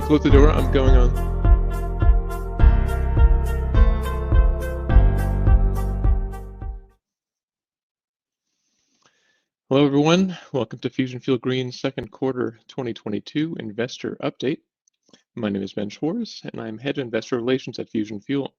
Close the door. I'm going on. Hello, everyone. Welcome to Fusion Fuel Green's second quarter 2022 investor update. My name is Ben Schwartz, and I'm head of investor relations at Fusion Fuel.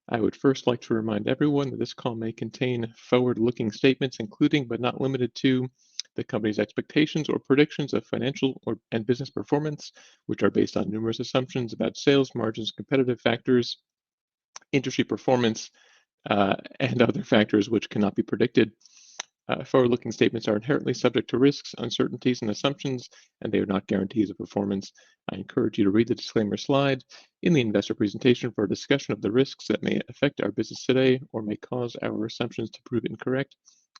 I would first like to remind everyone that this call may contain forward-looking statements, including but not limited to the company's expectations or predictions of financial and business performance, which are based on numerous assumptions about sales, margins, competitive factors, industry performance, and other factors which cannot be predicted. Forward-looking statements are inherently subject to risks, uncertainties, and assumptions, and they are not guarantees of performance. I encourage you to read the disclaimer slide in the investor presentation for a discussion of the risks that may affect our business today or may cause our assumptions to prove incorrect.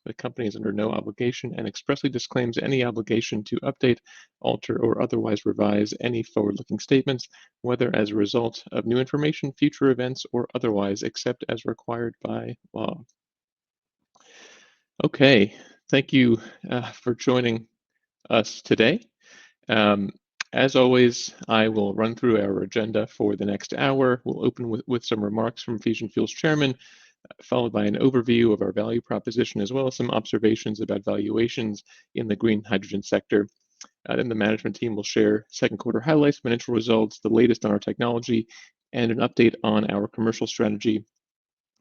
The company is under no obligation and expressly disclaims any obligation to update, alter, or otherwise revise any forward-looking statements, whether as a result of new information, future events, or otherwise, except as required by law. Okay, thank you for joining us today. As always, I will run through our agenda for the next hour. We'll open with some remarks from Fusion Fuel's chairman, followed by an overview of our value proposition, as well as some observations about valuations in the green hydrogen sector. Then the management team will share second quarter highlights, financial results, the latest on our technology, and an update on our commercial strategy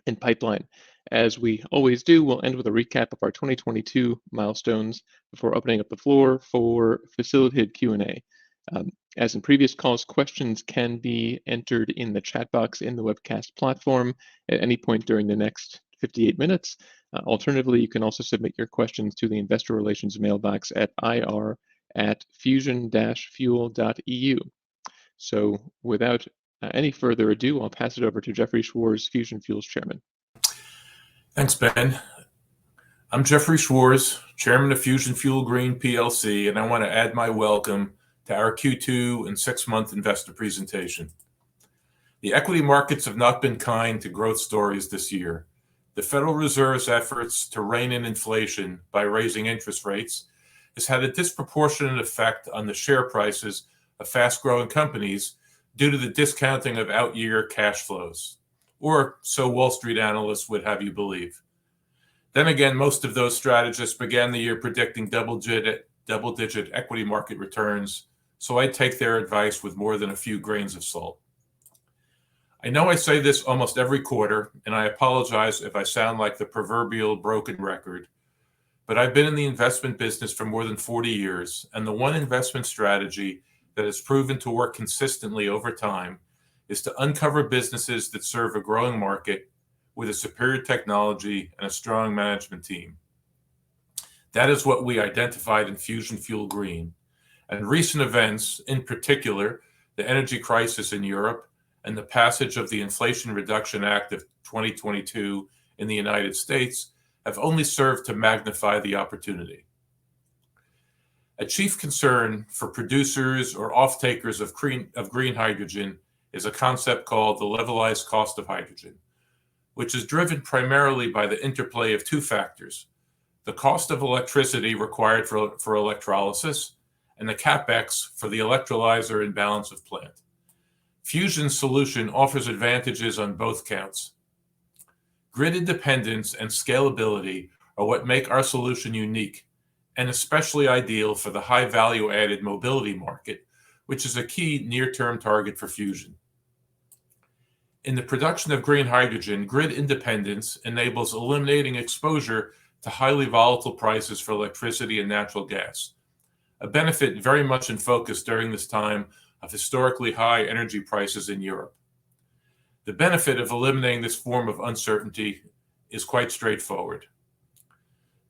and pipeline. As we always do, we'll end with a recap of our 2022 milestones before opening up the floor for facilitated Q&A. As in previous calls, questions can be entered in the chat box in the webcast platform at any point during the next 58 minutes. Alternatively, you can also submit your questions to the investor relations mailbox at ir@fusion-fuel.eu. So without any further ado, I'll pass it over to Jeffrey Schwartz, Fusion Fuel's chairman. Thanks, Ben. I'm Jeffrey Schwartz, chairman of Fusion Fuel Green PLC, and I want to add my welcome to our Q2 and 6-month investor presentation. The equity markets have not been kind to growth stories this year. The Federal Reserve's efforts to rein in inflation by raising interest rates has had a disproportionate effect on the share prices of fast-growing companies due to the discounting of out-year cash flows, or so Wall Street analysts would have you believe. Then again, most of those strategists began the year predicting double-digit equity market returns, so I take their advice with more than a few grains of salt. I know I say this almost every quarter, and I apologize if I sound like the proverbial broken record, but I've been in the investment business for more than 40 years, and the one investment strategy that has proven to work consistently over time is to uncover businesses that serve a growing market with a superior technology and a strong management team. That is what we identified in Fusion Fuel Green. And recent events, in particular, the energy crisis in Europe and the passage of the Inflation Reduction Act of 2022 in the United States, have only served to magnify the opportunity. A chief concern for producers or off-takers of green hydrogen is a concept called the levelized cost of hydrogen, which is driven primarily by the interplay of two factors: the cost of electricity required for electrolysis and the capex for the electrolyzer and balance of plant. Fusion's solution offers advantages on both counts. Grid independence and scalability are what make our solution unique and especially ideal for the high value-added mobility market, which is a key near-term target for Fusion. In the production of green hydrogen, grid independence enables eliminating exposure to highly volatile prices for electricity and natural gas, a benefit very much in focus during this time of historically high energy prices in Europe. The benefit of eliminating this form of uncertainty is quite straightforward.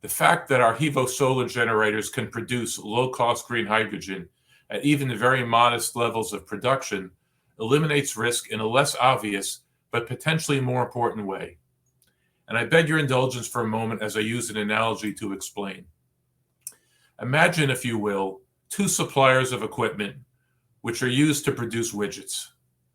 The fact that our HEVO solar generators can produce low-cost green hydrogen at even very modest levels of production eliminates risk in a less obvious but potentially more important way. And I beg your indulgence for a moment as I use an analogy to explain. Imagine, if you will, two suppliers of equipment which are used to produce widgets.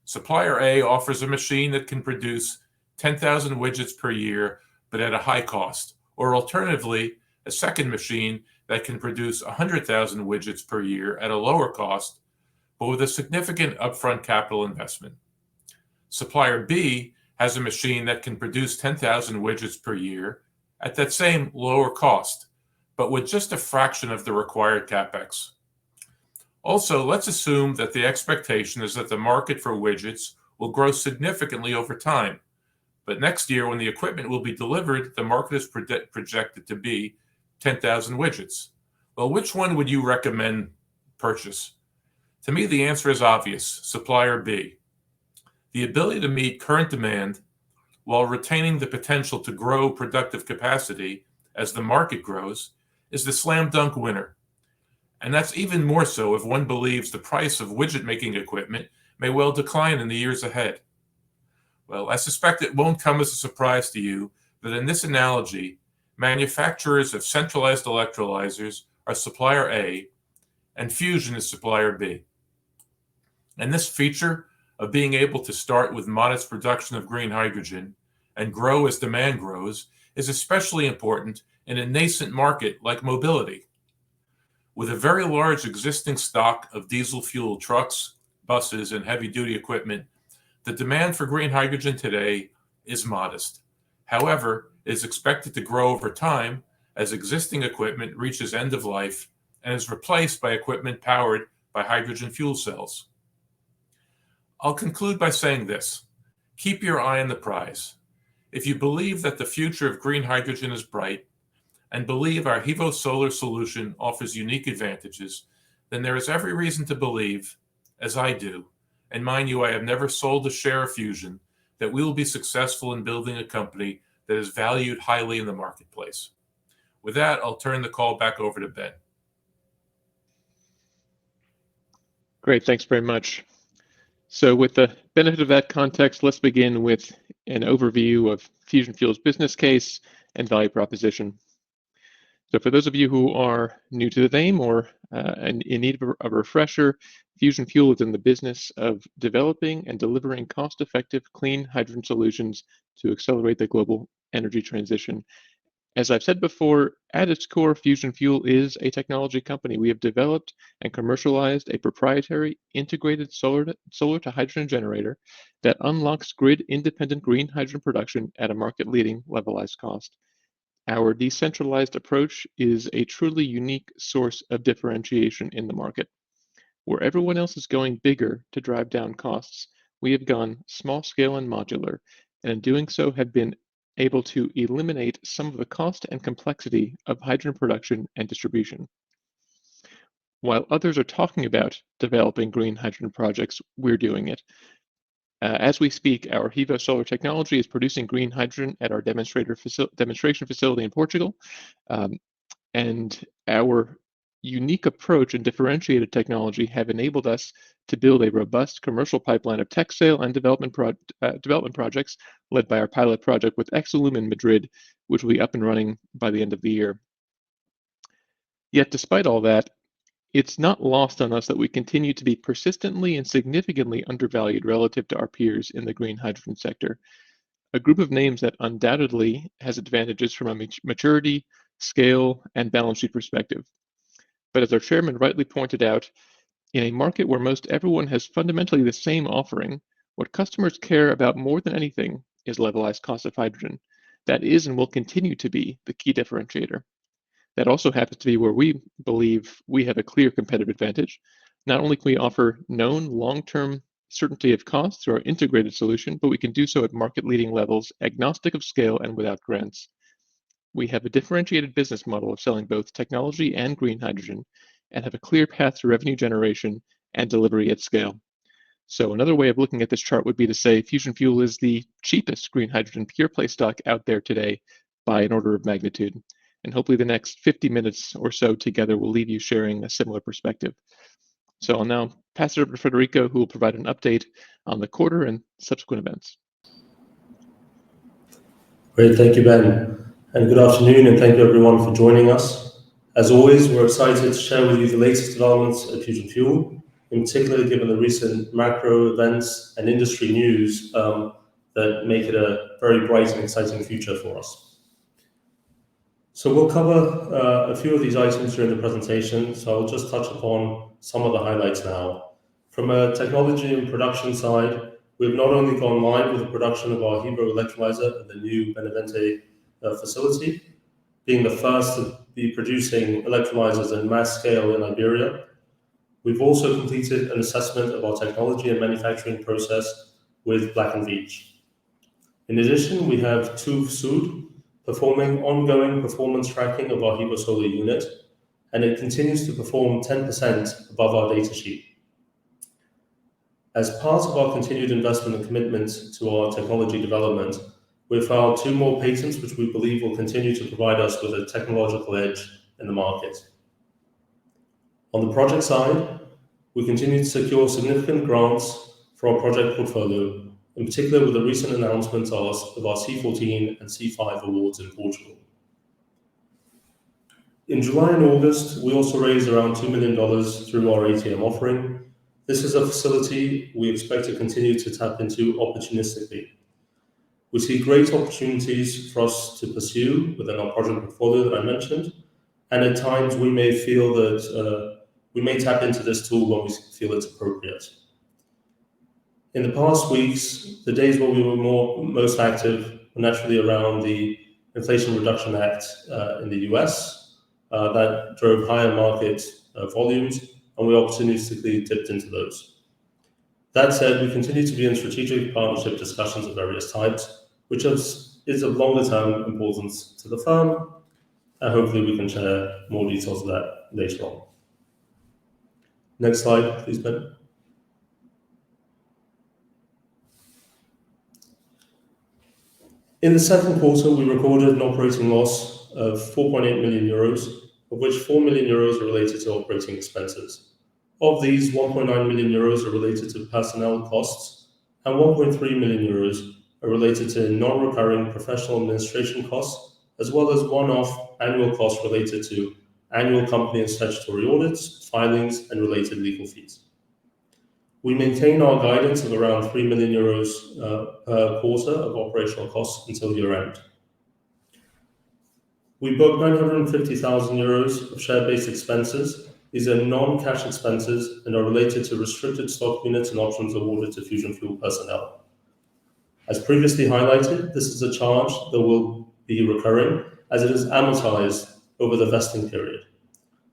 Supplier A offers a machine that can produce 10,000 widgets per year, but at a high cost. Or alternatively, a second machine that can produce 100,000 widgets per year at a lower cost, but with a significant upfront capital investment. Supplier B has a machine that can produce 10,000 widgets per year at that same lower cost, but with just a fraction of the required capex. Also, let's assume that the expectation is that the market for widgets will grow significantly over time. But next year, when the equipment will be delivered, the market is projected to be 10,000 widgets. Well, which one would you recommend purchase? To me, the answer is obvious: supplier B. The ability to meet current demand while retaining the potential to grow productive capacity as the market grows is the slam dunk winner. And that's even more so if one believes the price of widget making equipment may well decline in the years ahead. Well, I suspect it won't come as a surprise to you that in this analogy, manufacturers of centralized electrolyzers are supplier A and fusion is supplier B. And this feature of being able to start with modest production of green hydrogen and grow as demand grows is especially important in a nascent market like mobility. With a very large existing stock of diesel-fueled trucks, buses, and heavy-duty equipment, the demand for green hydrogen today is modest. However, it is expected to grow over time as existing equipment reaches end of life and is replaced by equipment powered by hydrogen fuel cells. I'll conclude by saying this: keep your eye on the prize. If you believe that the future of green hydrogen is bright, and believe our HEVO solar solution offers unique advantages, then there is every reason to believe, as I do, and mind you, I have never sold a share of Fusion, that we will be successful in building a company that is valued highly in the marketplace. With that, I'll turn the call back over to Ben. Great, thanks very much. So with the benefit of that context, let's begin with an overview of Fusion Fuel's business case and value proposition. So for those of you who are new to the name or in need of a refresher, Fusion Fuel is in the business of developing and delivering cost-effective clean hydrogen solutions to accelerate the global energy transition. As I've said before, at its core, Fusion Fuel is a technology company. We have developed and commercialized a proprietary integrated solar to hydrogen generator that unlocks grid-independent green hydrogen production at a market-leading levelized cost. Our decentralized approach is a truly unique source of differentiation in the market. Where everyone else is going bigger to drive down costs, we have gone small scale and modular, and in doing so have been able to eliminate some of the cost and complexity of hydrogen production and distribution. While others are talking about developing green hydrogen projects, we're doing it. As we speak, our HEVO solar technology is producing green hydrogen at our demonstration facility in Portugal. And our unique approach and differentiated technology have enabled us to build a robust commercial pipeline of tech sale and development projects led by our pilot project with Exolum in Madrid, which will be up and running by the end of the year. Yet despite all that, it's not lost on us that we continue to be persistently and significantly undervalued relative to our peers in the green hydrogen sector, a group of names that undoubtedly has advantages from a maturity, scale, and balance sheet perspective. But as our chairman rightly pointed out, in a market where most everyone has fundamentally the same offering, what customers care about more than anything is levelized cost of hydrogen. That is and will continue to be the key differentiator. That also happens to be where we believe we have a clear competitive advantage. Not only can we offer known long-term certainty of cost through our integrated solution, but we can do so at market-leading levels, agnostic of scale and without grants. We have a differentiated business model of selling both technology and green hydrogen, and have a clear path to revenue generation and delivery at scale. So another way of looking at this chart would be to say Fusion Fuel is the cheapest green hydrogen pure play stock out there today by an order of magnitude. And hopefully the next 50 minutes or so together will leave you sharing a similar perspective. So I'll now pass it over to Federico, who will provide an update on the quarter and subsequent events. Great, thank you, Ben. And good afternoon, and thank you everyone for joining us. As always, we're excited to share with you the latest developments at Fusion Fuel, in particular given the recent macro events and industry news that make it a very bright and exciting future for us. So we'll cover a few of these items during the presentation, so I'll just touch upon some of the highlights now. From a technology and production side, we've not only gone live with the production of our Hebrew electrolyzer at the new Benavente facility, being the first to be producing electrolyzers in mass scale in Iberia, we've also completed an assessment of our technology and manufacturing process with Black & Veatch. In addition, we have TÜV Sud performing ongoing performance tracking of our HEVO-Solar unit, and it continues to perform 10% above our datasheet. As part of our continued investment and commitment to our technology development, we've filed 2 more patents which we believe will continue to provide us with a technological edge in the market. On the project side, we continue to secure significant grants for our project portfolio, in particular with the recent announcements of our C14 and C5 awards in Portugal. In July and August, we also raised around $2 million through our ATM offering. This is a facility we expect to continue to tap into opportunistically. We see great opportunities for us to pursue within our project portfolio that I mentioned, and at times we may feel that we may tap into this tool when we feel it's appropriate. In the past weeks, the days where we were most active were naturally around the Inflation Reduction Act in the US that drove higher market volumes, and we opportunistically dipped into those. That said, we continue to be in strategic partnership discussions of various types, which is of longer term importance to the firm, and hopefully we can share more details of that later on. Next slide, please, Ben. In the second quarter, we recorded an operating loss of 4.8 million euros, of which 4 million euros are related to operating expenses. Of these, 1.9 million euros are related to personnel costs, and 1.3 million euros are related to non-recurring professional administration costs, as well as one-off annual costs related to annual company and statutory audits, filings, and related legal fees. We maintain our guidance of around 3 million euros per quarter of operational costs until year-end. We booked 950,000 euros of share-based expenses. These are non-cash expenses and are related to restricted stock units and options awarded to Fusion Fuel personnel. As previously highlighted, this is a charge that will be recurring as it is amortized over the vesting period.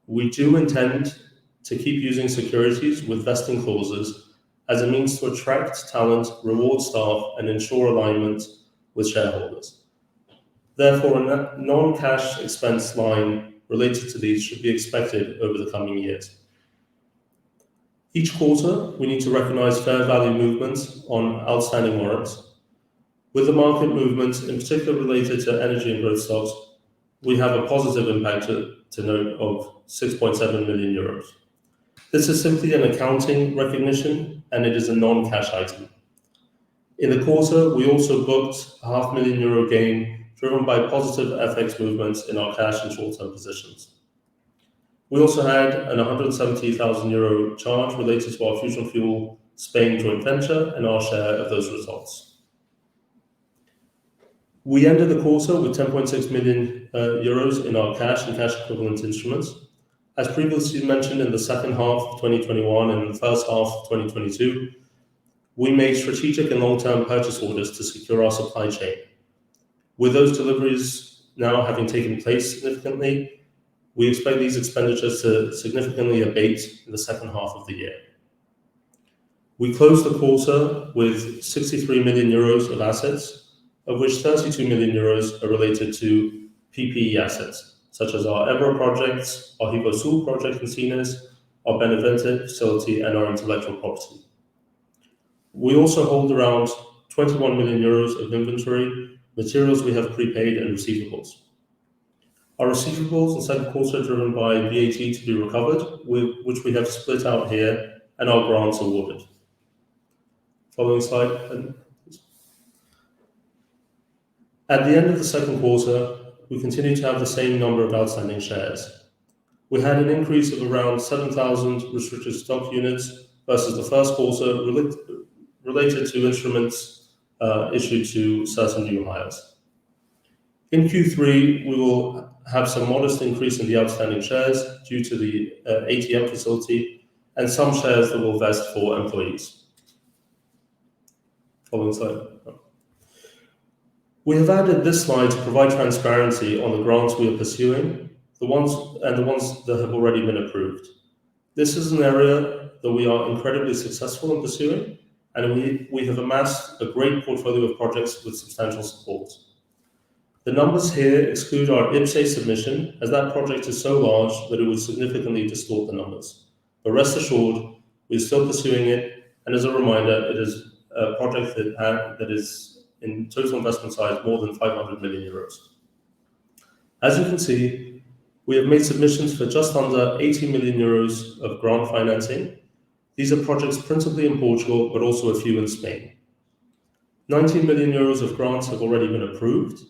We do intend to keep using securities with vesting clauses as a means to attract talent, reward staff, and ensure alignment with shareholders. Therefore, a non-cash expense line related to these should be expected over the coming years. Each quarter, we need to recognize fair value movements on outstanding warrants. With the market movements, in particular related to energy and growth stocks, we have a positive impact to note of 6.7 million euros. This is simply an accounting recognition, and it is a non-cash item. In the quarter, we also booked a €500,000 gain driven by positive FX movements in our cash and short-term positions. We also had an €170,000 charge related to our Fusion Fuel Spain joint venture and our share of those results. We ended the quarter with 10.6 million euros in our cash and cash equivalent instruments. As previously mentioned, in the second half of 2021 and the first half of 2022, we made strategic and long-term purchase orders to secure our supply chain. With those deliveries now having taken place significantly, we expect these expenditures to significantly abate in the second half of the year. We closed the quarter with 63 million euros of assets, of which 32 million euros are related to PPE assets, such as our Ebro projects, our HEVO-Solar project in Sines, our Benavente facility, and our intellectual property. We also hold around 21 million euros of inventory, materials we have prepaid, and receivables. Our receivables in the second quarter are driven by VAT to be recovered, which we have split out here, and our grants awarded. Following slide. At the end of the second quarter, we continue to have the same number of outstanding shares. We had an increase of around 7,000 restricted stock units versus the first quarter related to instruments issued to certain new hires. In Q3, we will have some modest increase in the outstanding shares due to the ATM facility and some shares that will vest for employees. Following slide. We have added this slide to provide transparency on the grants we are pursuing, the ones that have already been approved. This is an area that we are incredibly successful in pursuing, and we have amassed a great portfolio of projects with substantial support. The numbers here exclude our IPSE submission, as that project is so large that it would significantly distort the numbers. But rest assured, we're still pursuing it, and as a reminder, it is a project that is in total investment size more than 500 million euros. As you can see, we have made submissions for just under 80 million euros of grant financing. These are projects principally in Portugal, but also a few in Spain. 19 million euros of grants have already been approved,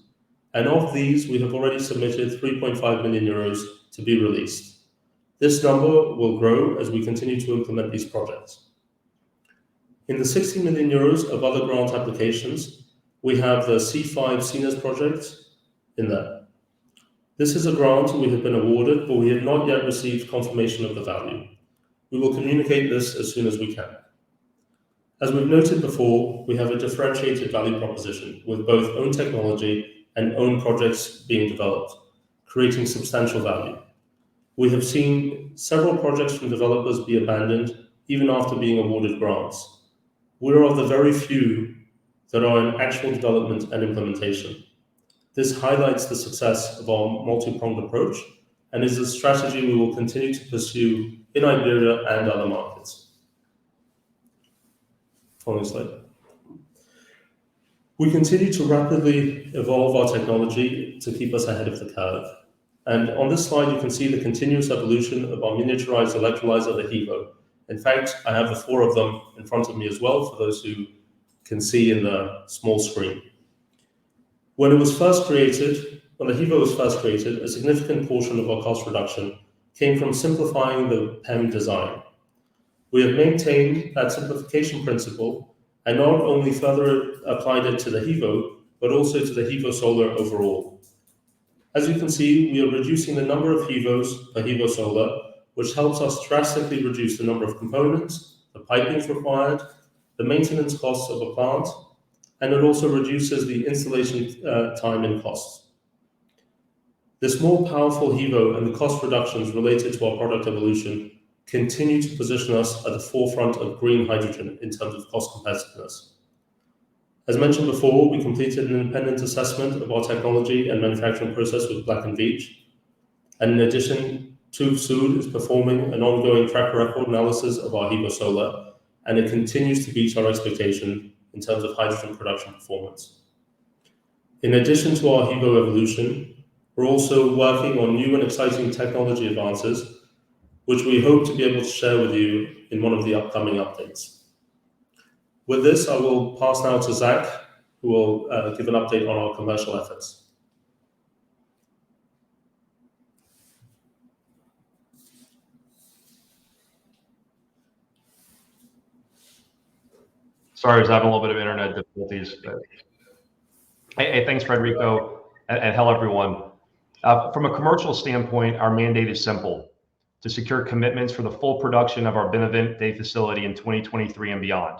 and of these, we have already submitted 3.5 million euros to be released. This number will grow as we continue to implement these projects. In the 60 million euros of other grant applications, we have the C5 CNES project in there. This is a grant we have been awarded, but we have not yet received confirmation of the value. We will communicate this as soon as we can. As we've noted before, we have a differentiated value proposition with both own technology and own projects being developed, creating substantial value. We have seen several projects from developers be abandoned even after being awarded grants. We're of the very few that are in actual development and implementation. This highlights the success of our multi-pronged approach and is a strategy we will continue to pursue in Iberia and other markets. Following slide. We continue to rapidly evolve our technology to keep us ahead of the curve. And on this slide, you can see the continuous evolution of our miniaturized electrolyzer, the HEVO. In fact, I have the 4 of them in front of me as well, for those who can see in the small screen. When the HEVO was first created, a significant portion of our cost reduction came from simplifying the PEM design. We have maintained that simplification principle and not only further applied it to the HEVO, but also to the HEVO Solar overall. As you can see, we are reducing the number of HEVOs per HEVO Solar, which helps us drastically reduce the number of components, the pipings required, the maintenance costs of a plant, and it also reduces the installation time and costs. This more powerful HEVO and the cost reductions related to our product evolution continue to position us at the forefront of green hydrogen in terms of cost competitiveness. As mentioned before, we completed an independent assessment of our technology and manufacturing process with Black & Veatch, and in addition, TÜV Süd is performing an ongoing track record analysis of our HEVO Solar, and it continues to beat our expectation in terms of hydrogen production performance. In addition to our HEVO evolution, we're also working on new and exciting technology advances, which we hope to be able to share with you in one of the upcoming updates. With this, I will pass now to Zach, who will give an update on our commercial efforts. Sorry, I was having a little bit of internet difficulties. Hey, thanks, Federico, and hello, everyone. From a commercial standpoint, our mandate is simple: to secure commitments for the full production of our Benavente facility in 2023 and beyond.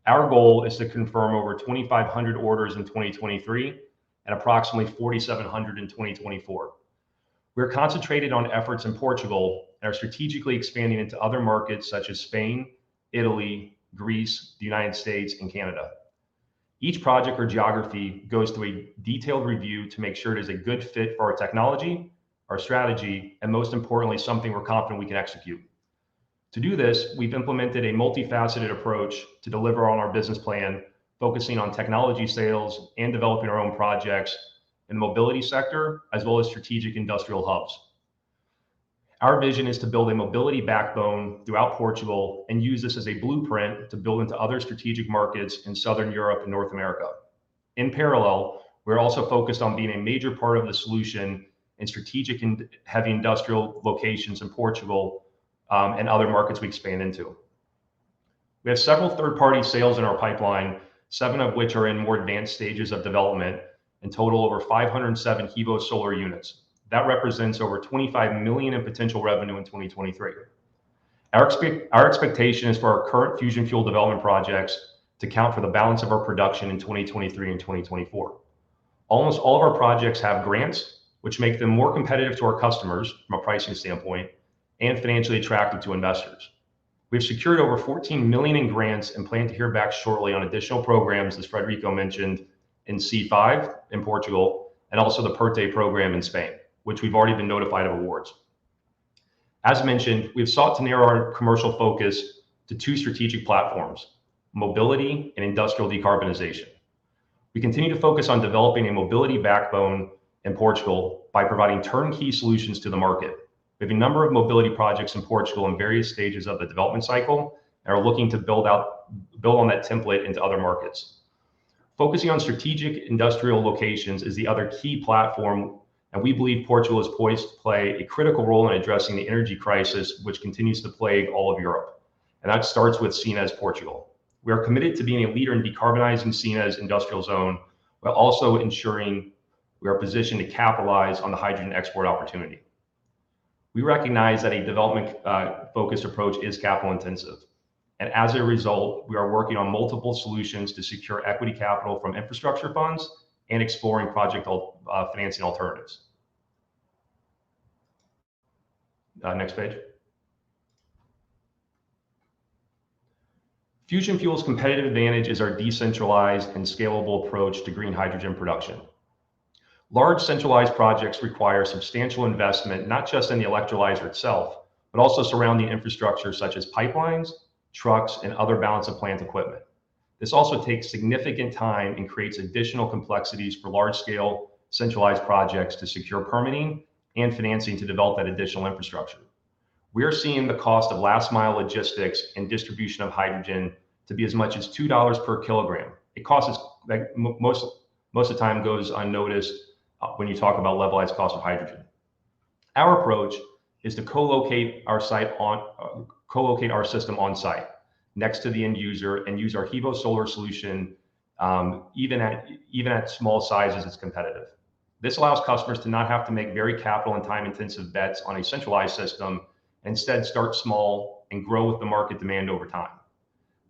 Our goal is to confirm over 2,500 orders in 2023 and approximately 4,700 in 2024. We're concentrated on efforts in Portugal and are strategically expanding into other markets such as Spain, Italy, Greece, the United States, and Canada. Each project or geography goes through a detailed review to make sure it is a good fit for our technology, our strategy, and most importantly, something we're confident we can execute. To do this, we've implemented a multifaceted approach to deliver on our business plan, focusing on technology sales and developing our own projects in the mobility sector, as well as strategic industrial hubs. Our vision is to build a mobility backbone throughout Portugal and use this as a blueprint to build into other strategic markets in Southern Europe and North America. In parallel, we're also focused on being a major part of the solution in strategic and heavy industrial locations in Portugal and other markets we expand into. We have several third-party sales in our pipeline, 7 of which are in more advanced stages of development, in total over 507 HEVO Solar units. That represents over 25 million in potential revenue in 2023. Our expectation is for our current fusion fuel development projects to count for the balance of our production in 2023 and 2024. Almost all of our projects have grants, which make them more competitive to our customers from a pricing standpoint and financially attractive to investors. We've secured over 14 million in grants and plan to hear back shortly on additional programs, as Frederico mentioned, in C5 in Portugal, and also the PERTE program in Spain, which we've already been notified of awards. As mentioned, we've sought to narrow our commercial focus to two strategic platforms, mobility and industrial decarbonization. We continue to focus on developing a mobility backbone in Portugal by providing turnkey solutions to the market. We have a number of mobility projects in Portugal in various stages of the development cycle and are looking to build on that template into other markets. Focusing on strategic industrial locations is the other key platform, and we believe Portugal is poised to play a critical role in addressing the energy crisis, which continues to plague all of Europe. And that starts with Sines, Portugal. We are committed to being a leader in decarbonizing Sines industrial zone, while also ensuring we are positioned to capitalize on the hydrogen export opportunity. We recognize that a development focused approach is capital intensive. And as a result, we are working on multiple solutions to secure equity capital from infrastructure funds and exploring project financing alternatives. Next page. Fusion Fuel's competitive advantage is our decentralized and scalable approach to green hydrogen production. Large centralized projects require substantial investment, not just in the electrolyzer itself, but also surrounding infrastructure such as pipelines, trucks, and other balance of plant equipment. This also takes significant time and creates additional complexities for large-scale centralized projects to secure permitting and financing to develop that additional infrastructure. We are seeing the cost of last-mile logistics and distribution of hydrogen to be as much as $2 per kilogram. It costs us, like most of the time, goes unnoticed when you talk about levelized cost of hydrogen. Our approach is to co-locate our system on site next to the end user and use our Hevo solar solution. Even at small sizes, it's competitive. This allows customers to not have to make very capital and time intensive bets on a centralized system, instead start small and grow with the market demand over time.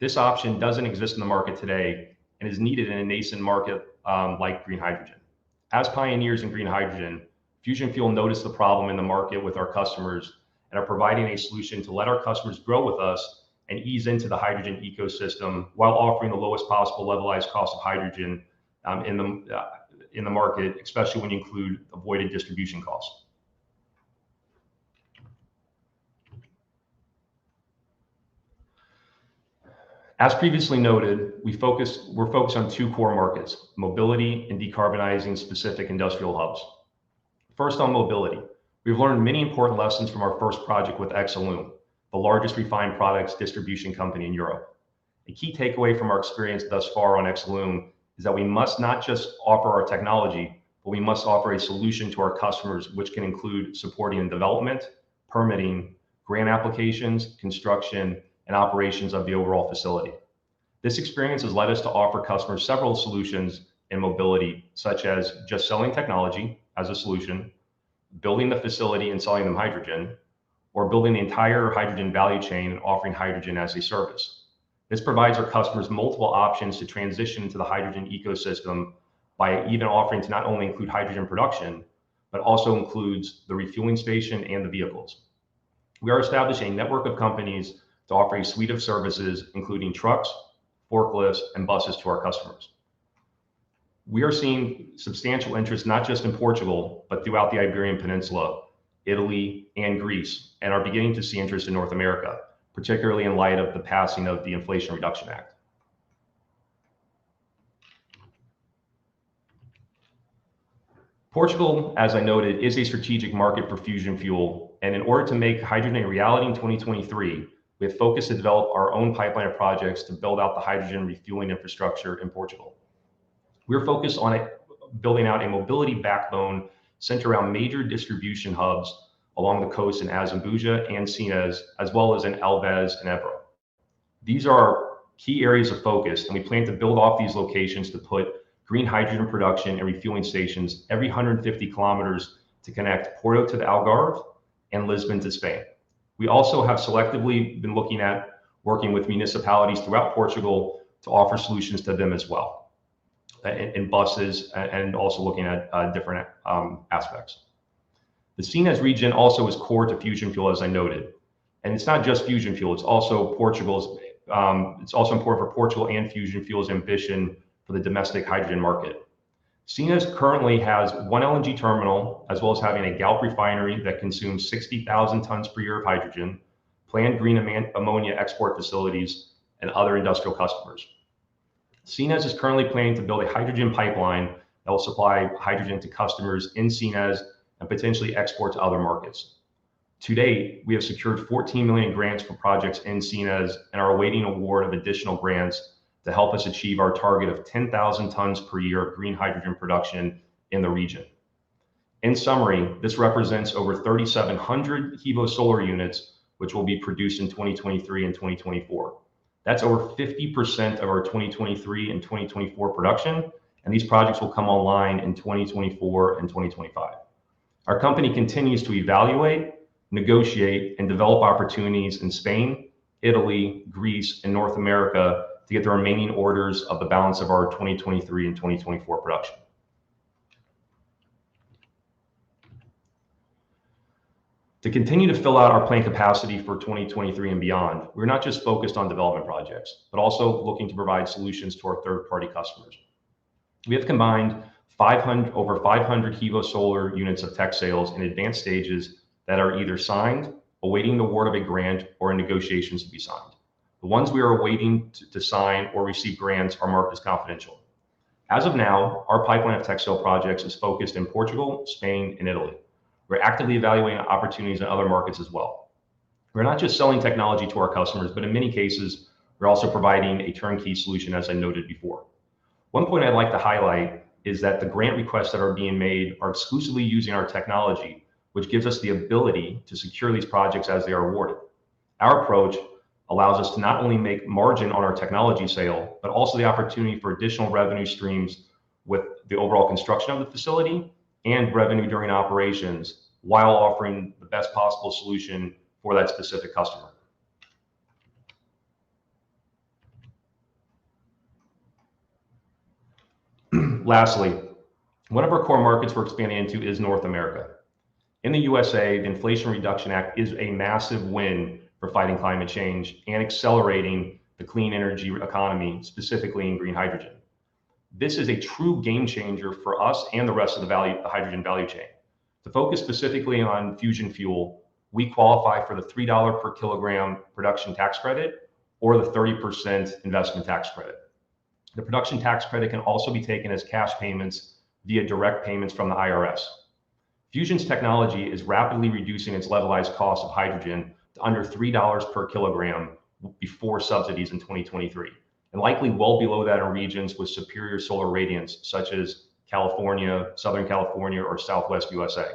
This option doesn't exist in the market today and is needed in a nascent market like green hydrogen. As pioneers in green hydrogen, Fusion Fuel noticed the problem in the market with our customers and are providing a solution to let our customers grow with us and ease into the hydrogen ecosystem while offering the lowest possible levelized cost of hydrogen in the market, especially when you include avoided distribution costs. As previously noted, we're focused on two core markets, mobility and decarbonizing specific industrial hubs. First, on mobility, we've learned many important lessons from our first project with Exolum, the largest refined products distribution company in Europe. A key takeaway from our experience thus far on Exolum is that we must not just offer our technology, but we must offer a solution to our customers, which can include supporting development, permitting, grant applications, construction, and operations of the overall facility. This experience has led us to offer customers several solutions in mobility, such as just selling technology as a solution, building the facility and selling them hydrogen, or building the entire hydrogen value chain and offering hydrogen as a service. This provides our customers multiple options to transition into the hydrogen ecosystem by even offering to not only include hydrogen production, but also includes the refueling station and the vehicles. We are establishing a network of companies to offer a suite of services, including trucks, forklifts, and buses to our customers. We are seeing substantial interest, not just in Portugal, but throughout the Iberian Peninsula, Italy, and Greece, and are beginning to see interest in North America, particularly in light of the passing of the Inflation Reduction Act. Portugal, as I noted, is a strategic market for Fusion Fuel, and in order to make hydrogen a reality in 2023, we have focused to develop our own pipeline of projects to build out the hydrogen refueling infrastructure in Portugal. We're focused on building out a mobility backbone centered around major distribution hubs along the coast in Azambuja and Sines, as well as in Alves and Ebro. These are our key areas of focus, and we plan to build off these locations to put green hydrogen production and refueling stations every 150 kilometers to connect Porto to the Algarve and Lisbon to Spain. We also have selectively been looking at working with municipalities throughout Portugal to offer solutions to them as well, in buses, and also looking at different aspects. The Sines region also is core to Fusion Fuel, as I noted. And it's not just Fusion Fuel, it's also it's also important for Portugal and Fusion Fuel's ambition for the domestic hydrogen market. Sines currently has one LNG terminal, as well as having a Galp refinery that consumes 60,000 tons per year of hydrogen, planned green ammonia export facilities, and other industrial customers. Sines is currently planning to build a hydrogen pipeline that will supply hydrogen to customers in Sines and potentially export to other markets. To date, we have secured 14 million grants for projects in Sines and are awaiting award of additional grants to help us achieve our target of 10,000 tons per year of green hydrogen production in the region. In summary, this represents over 3,700 HEVO solar units, which will be produced in 2023 and 2024. That's over 50% of our 2023 and 2024 production, and these projects will come online in 2024 and 2025. Our company continues to evaluate, negotiate, and develop opportunities in Spain, Italy, Greece, and North America to get the remaining orders of the balance of our 2023 and 2024 production. To continue to fill out our plant capacity for 2023 and beyond, we're not just focused on development projects, but also looking to provide solutions to our third-party customers. We have combined over 500 HEVO solar units of tech sales in advanced stages that are either signed, awaiting the award of a grant, or in negotiations to be signed. The ones we are awaiting to sign or receive grants are marked as confidential. As of now, our pipeline of tech sale projects is focused in Portugal, Spain, and Italy. We're actively evaluating opportunities in other markets as well. We're not just selling technology to our customers, but in many cases, we're also providing a turnkey solution, as I noted before. One point I'd like to highlight is that the grant requests that are being made are exclusively using our technology, which gives us the ability to secure these projects as they are awarded. Our approach allows us to not only make margin on our technology sale, but also the opportunity for additional revenue streams with the overall construction of the facility and revenue during operations, while offering the best possible solution for that specific customer. Lastly, one of our core markets we're expanding into is North America. In the USA, the Inflation Reduction Act is a massive win for fighting climate change and accelerating the clean energy economy, specifically in green hydrogen. This is a true game changer for us and the rest of the hydrogen value chain. To focus specifically on Fusion Fuel, we qualify for the $3 per kilogram production tax credit or the 30% investment tax credit. The production tax credit can also be taken as cash payments via direct payments from the IRS. Fusion's technology is rapidly reducing its levelized cost of hydrogen to under $3 per kilogram before subsidies in 2023, and likely well below that in regions with superior solar radiance, such as California, Southern California, or Southwest USA.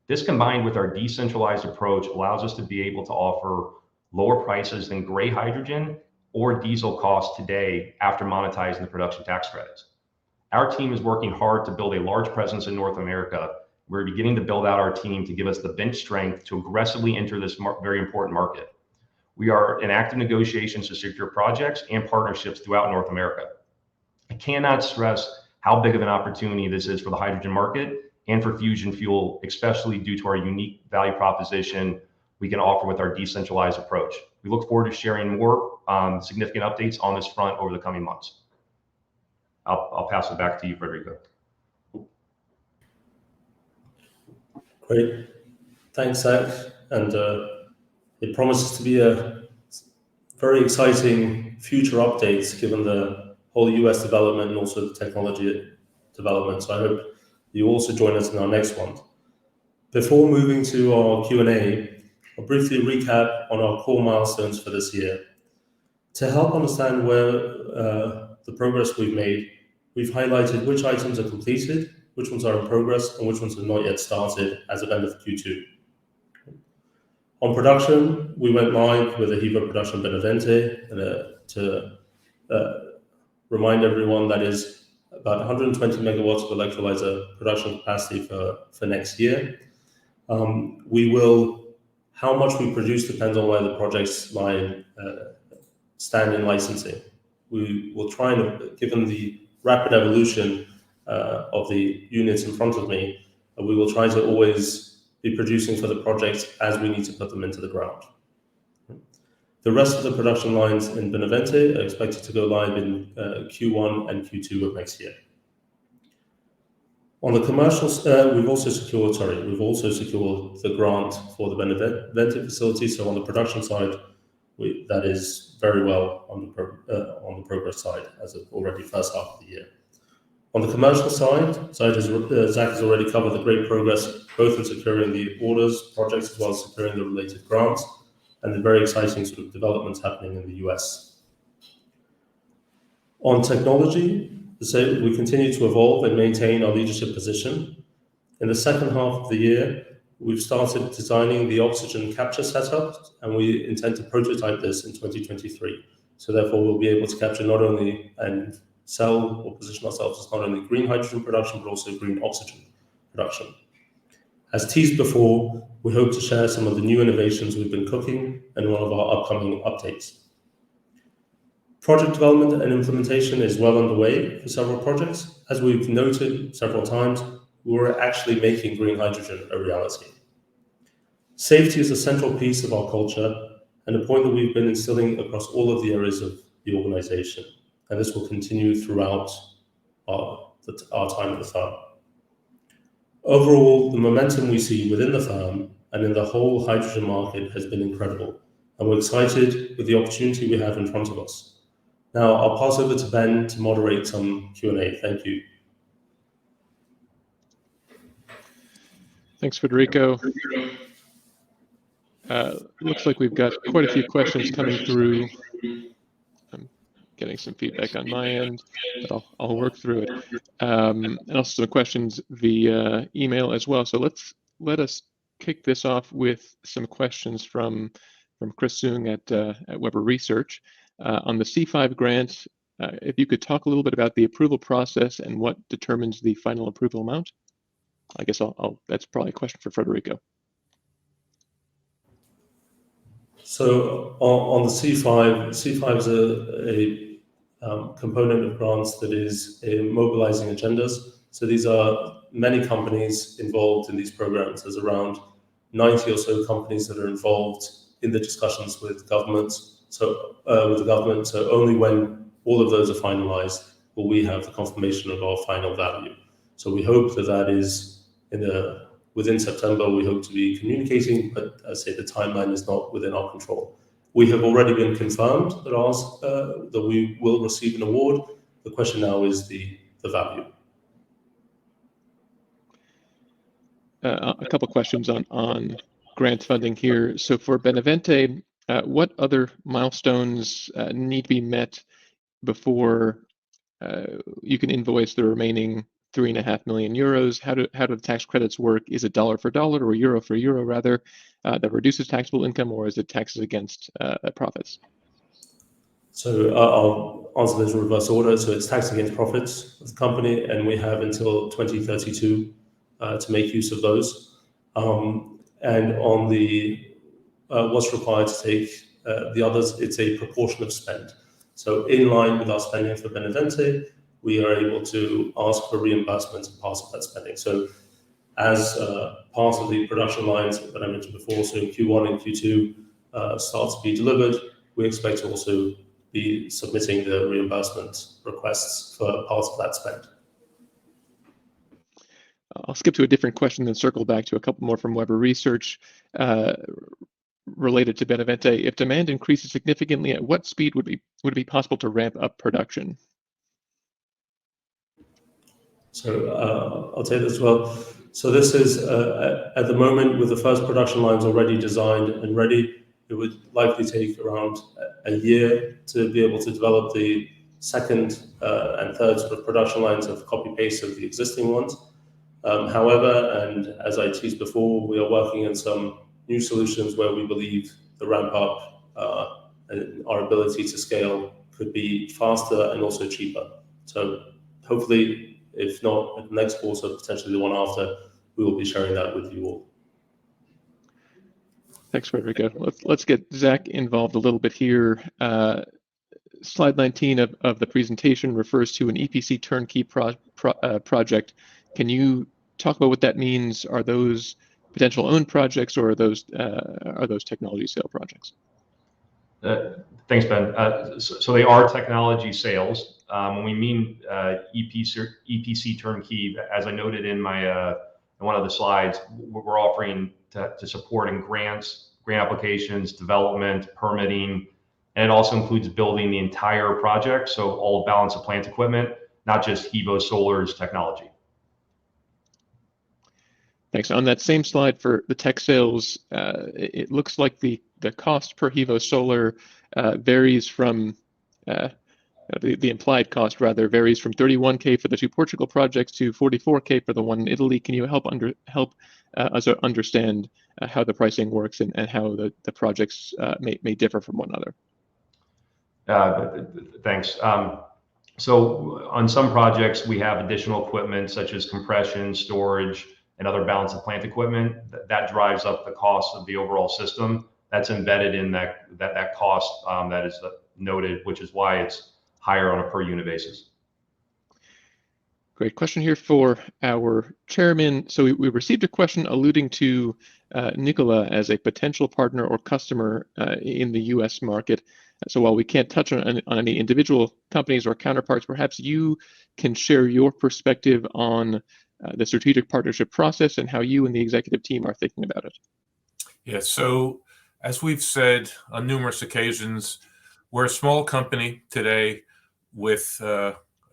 This, combined with our decentralized approach, allows us to be able to offer lower prices than gray hydrogen or diesel costs today after monetizing the production tax credits. Our team is working hard to build a large presence in North America. We're beginning to build out our team to give us the bench strength to aggressively enter this very important market. We are in active negotiations to secure projects and partnerships throughout North America. I cannot stress how big of an opportunity this is for the hydrogen market and for Fusion Fuel, especially due to our unique value proposition we can offer with our decentralized approach. We look forward to sharing more significant updates on this front over the coming months. I'll pass it back to you, Federico. Great. Thanks, Zach. And it promises to be a very exciting future updates given the whole US development and also the technology development. So I hope you also join us in our next one. Before moving to our Q&A, I'll briefly recap on our core milestones for this year. To help understand where the progress we've made, we've highlighted which items are completed, which ones are in progress, and which ones have not yet started as of end of Q2. On production, we went live with a HEVO production Benavente, to remind everyone that is about 120 megawatts of electrolyzer production capacity for next year. We will how much we produce depends on where the projects stand in licensing. We will try and, given the rapid evolution of the units in front of me, we will try to always be producing for the projects as we need to put them into the ground. The rest of the production lines in Benavente are expected to go live in Q1 and Q2 of next year. On the commercials, we've also secured the grant for the Benavente facility. So on the production side, that is very well on the progress side as of already first half of the year. On the commercial side, Zach has already covered the great progress both in securing the orders, projects, as well as securing the related grants, and the very exciting sort of developments happening in the US. On technology, we continue to evolve and maintain our leadership position. In the second half of the year, we've started designing the oxygen capture setup, and we intend to prototype this in 2023. So therefore, we'll be able to capture not only and sell or position ourselves as not only green hydrogen production, but also green oxygen production. As teased before, we hope to share some of the new innovations we've been cooking in one of our upcoming updates. Project development and implementation is well underway for several projects. As we've noted several times, we're actually making green hydrogen a reality. Safety is a central piece of our culture and a point that we've been instilling across all of the areas of the organization, and this will continue throughout our time at the firm. Overall, the momentum we see within the firm and in the whole hydrogen market has been incredible, and we're excited with the opportunity we have in front of us. Now, I'll pass over to Ben to moderate some Q&A. Thank you. Thanks, Federico. Looks like we've got quite a few questions coming through. I'm getting some feedback on my end, but I'll work through it. And also some questions via email as well. So let us kick this off with some questions from Chris Soong at Weber Research. On the C5 grant, if you could talk a little bit about the approval process and what determines the final approval amount. I guess that's probably a question for Federico. So on the C5 is a component of grants that is mobilizing agendas. So these are many companies involved in these programs. There's around 90 or so companies that are involved in the discussions with governments. So only when all of those are finalized will we have the confirmation of our final value. So we hope that is within September. We hope to be communicating, but as I say, the timeline is not within our control. We have already been confirmed that we will receive an award. The question now is the value. A couple questions on grant funding here. So for Benavente, what other milestones need to be met before you can invoice the remaining €3.5 million? How do the tax credits work? Is it dollar for dollar or euro for euro rather that reduces taxable income, or is it taxes against profits? So I'll answer this in reverse order. So it's tax against profits of the company, and we have until 2032 to make use of those. And on the what's required to take the others, it's a proportion of spend. So in line with our spending for Benavente, we are able to ask for reimbursement and part of that spending. So as part of the production lines that I mentioned before, so in Q1 and Q2 start to be delivered, we expect to also be submitting the reimbursement requests for part of that spend. I'll skip to a different question and circle back to a couple more from Weber Research related to Benavente. If demand increases significantly, at what speed would it be possible to ramp up production? So I'll take this as well. So this is at the moment with the first production lines already designed and ready, it would likely take around a year to be able to develop the second and third sort of production lines of copy paste of the existing ones. However, and as I teased before, we are working on some new solutions where we believe the ramp up and our ability to scale could be faster and also cheaper. So hopefully, if not at the next quarter, potentially the one after, we will be sharing that with you all. Thanks, Federico. Let's get Zach involved a little bit here. Slide 19 of the presentation refers to an EPC turnkey project. Can you talk about what that means? Are those potential owned projects, or are those technology sale projects? Thanks, Ben. So they are technology sales. When we mean EPC turnkey, as I noted in my in one of the slides, we're offering to support in grant applications, development, permitting, and it also includes building the entire project. So all balance of plant equipment, not just Hevo Solar's technology. Thanks. On that same slide for the tech sales, it looks like the cost per Hevo Solar varies from the implied cost rather varies from 31K for the 2 Portugal projects to 44K for the one in Italy. Can you help us understand how the pricing works and how the projects may differ from one another? Thanks. So on some projects, we have additional equipment such as compression, storage, and other balance of plant equipment that drives up the cost of the overall system. That's embedded in that cost that is noted, which is why it's higher on a per unit basis. Great question here for our chairman. So we received a question alluding to Nikola as a potential partner or customer in the U.S. market. So while we can't touch on any individual companies or counterparts, perhaps you can share your perspective on the strategic partnership process and how you and the executive team are thinking about it. Yeah, so as we've said on numerous occasions, we're a small company today with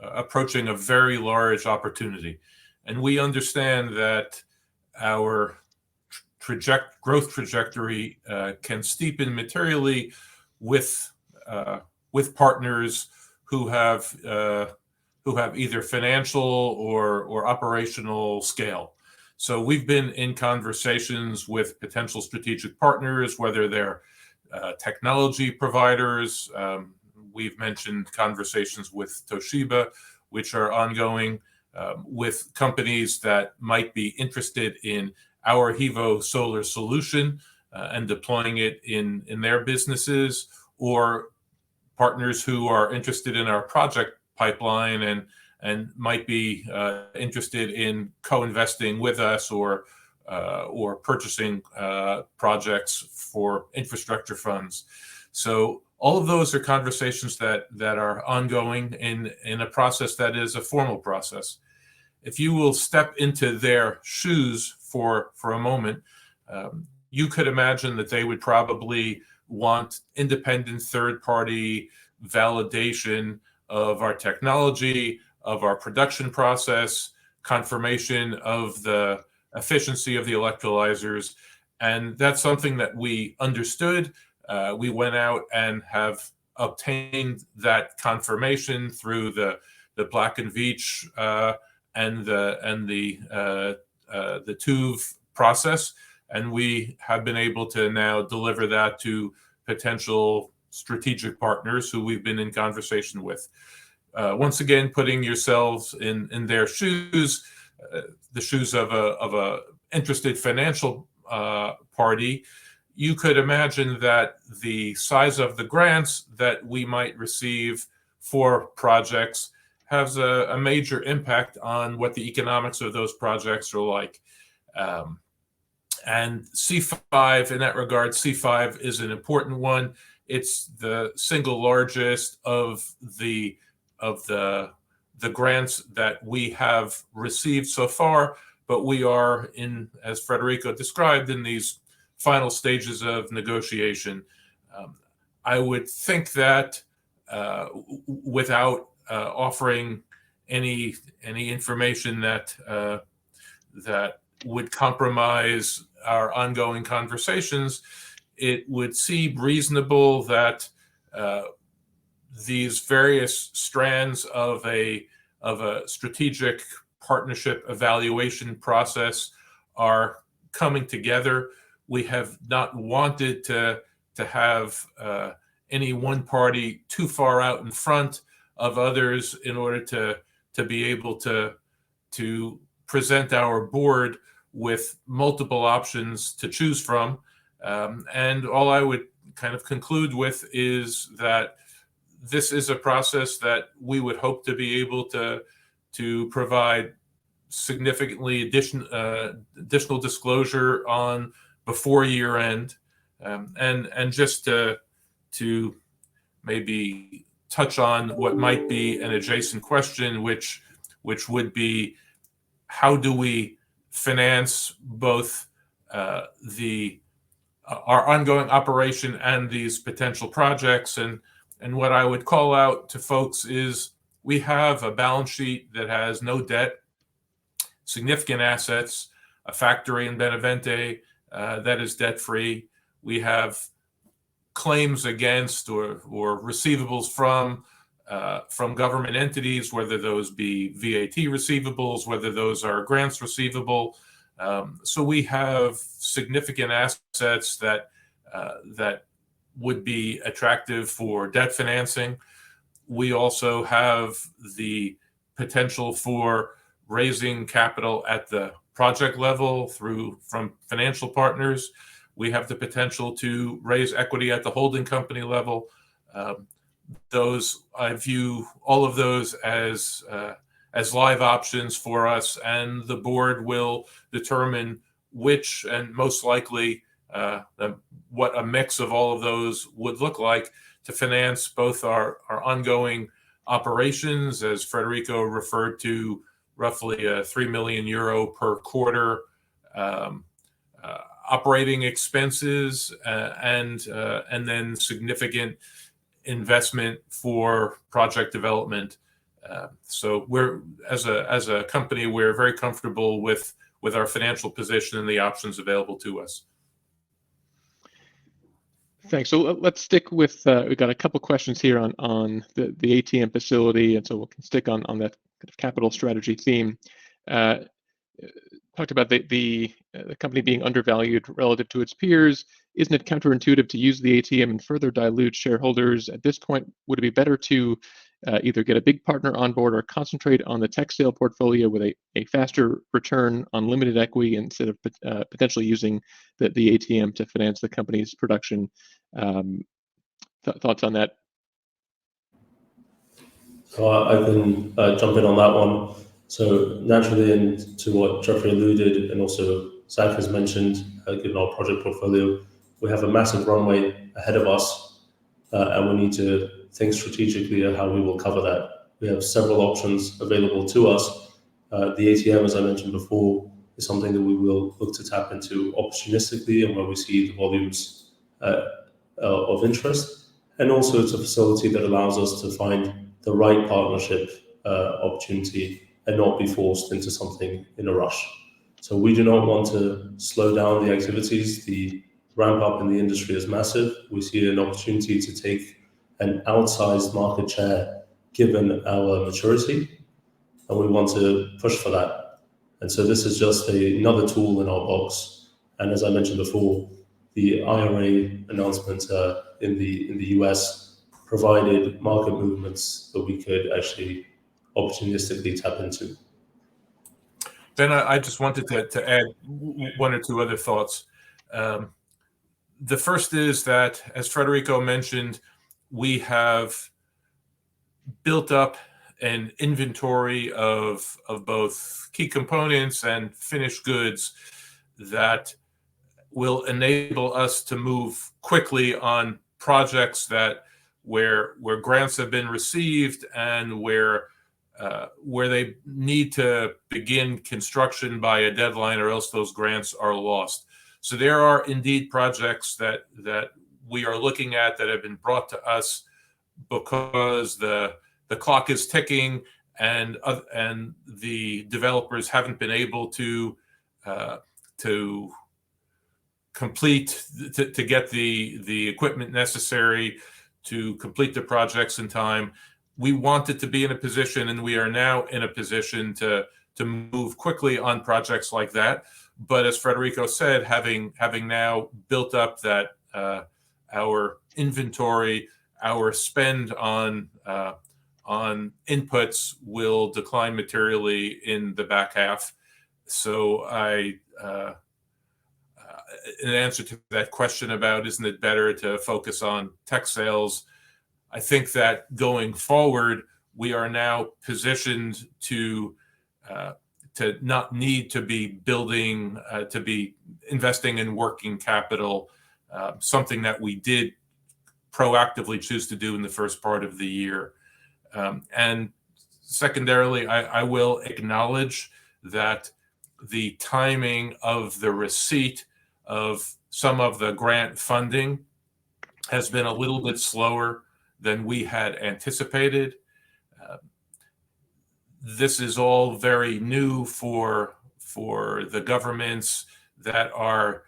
approaching a very large opportunity. And we understand that our growth trajectory can steepen materially with partners who have either financial or operational scale. So we've been in conversations with potential strategic partners, whether they're technology providers. We've mentioned conversations with Toshiba, which are ongoing, with companies that might be interested in our Hevo Solar solution and deploying it in their businesses, or partners who are interested in our project pipeline and might be interested in co-investing with us or purchasing projects for infrastructure funds. So all of those are conversations that are ongoing in a process that is a formal process. If you will step into their shoes for a moment, you could imagine that they would probably want independent third-party validation of our technology, of our production process, confirmation of the efficiency of the electrolyzers. And that's something that we understood. We went out and have obtained that confirmation through the Black & Veatch and the TÜV process, and we have been able to now deliver that to potential strategic partners who we've been in conversation with. Once again, putting yourselves in their shoes, the shoes of a interested financial party, you could imagine that the size of the grants that we might receive for projects has a major impact on what the economics of those projects are like. And C5, in that regard, C5 is an important one. It's the single largest of the grants that we have received so far, but we are in, as Federico described, in these final stages of negotiation. I would think that without offering any information that would compromise our ongoing conversations, it would seem reasonable that these various strands of a strategic partnership evaluation process are coming together. We have not wanted to have any one party too far out in front of others in order to be able to present our board with multiple options to choose from. And all I would kind of conclude with is that this is a process that we would hope to be able to provide significantly additional disclosure on before year end, and just to maybe touch on what might be an adjacent question, which would be, how do we finance both our ongoing operation and these potential projects? And what I would call out to folks is, we have a balance sheet that has no debt, significant assets, a factory in Benavente that is debt-free. We have claims against or receivables from government entities, whether those be VAT receivables, whether those are grants receivable. So we have significant assets that would be attractive for debt financing. We also have the potential for raising capital at the project level from financial partners. We have the potential to raise equity at the holding company level. I view all of those as live options for us, and the board will determine which, and most likely what a mix of all of those would look like to finance both our ongoing operations, as Federico referred to, roughly €3 million per quarter operating expenses, and then significant investment for project development. So we're, as a company, we're very comfortable with our financial position and the options available to us. Thanks. So let's stick with, we've got a couple questions here on the ATM facility, and so we'll stick on that kind of capital strategy theme. Talked about the company being undervalued relative to its peers. Isn't it counterintuitive to use the ATM and further dilute shareholders? At this point, would it be better to either get a big partner on board or concentrate on the tech sale portfolio with a faster return on limited equity, instead of potentially using the ATM to finance the company's production? Thoughts on that? So I can jump in on that one. So naturally, and to what Jeffrey alluded, and also Zach has mentioned, given our project portfolio, we have a massive runway ahead of us, and we need to think strategically of how we will cover that. We have several options available to us. The ATM, as I mentioned before, is something that we will look to tap into opportunistically and where we see the volumes of interest. And also it's a facility that allows us to find the right partnership opportunity and not be forced into something in a rush. So we do not want to slow down the activities. The ramp up in the industry is massive. We see an opportunity to take an outsized market share given our maturity, and we want to push for that. And so this is just another tool in our box. And as I mentioned before, the IRA announcement in the US provided market movements that we could actually opportunistically tap into. Ben, I just wanted to add one or two other thoughts. The first is that, as Federico mentioned, we have built up an inventory of both key components and finished goods that will enable us to move quickly on projects where grants have been received and where they need to begin construction by a deadline, or else those grants are lost. So there are indeed projects that we are looking at that have been brought to us because the clock is ticking, and the developers haven't been able to complete, to get the equipment necessary to complete the projects in time. We wanted to be in a position, and we are now in a position to move quickly on projects like that. But as Federico said, having now built up that our inventory, our spend on inputs will decline materially in the back half. So in answer to that question about isn't it better to focus on tech sales, I think that going forward, we are now positioned to not need to be building, to be investing in working capital, something that we did proactively choose to do in the first part of the year. And secondarily, I will acknowledge that the timing of the receipt of some of the grant funding has been a little bit slower than we had anticipated. This is all very new for the governments that are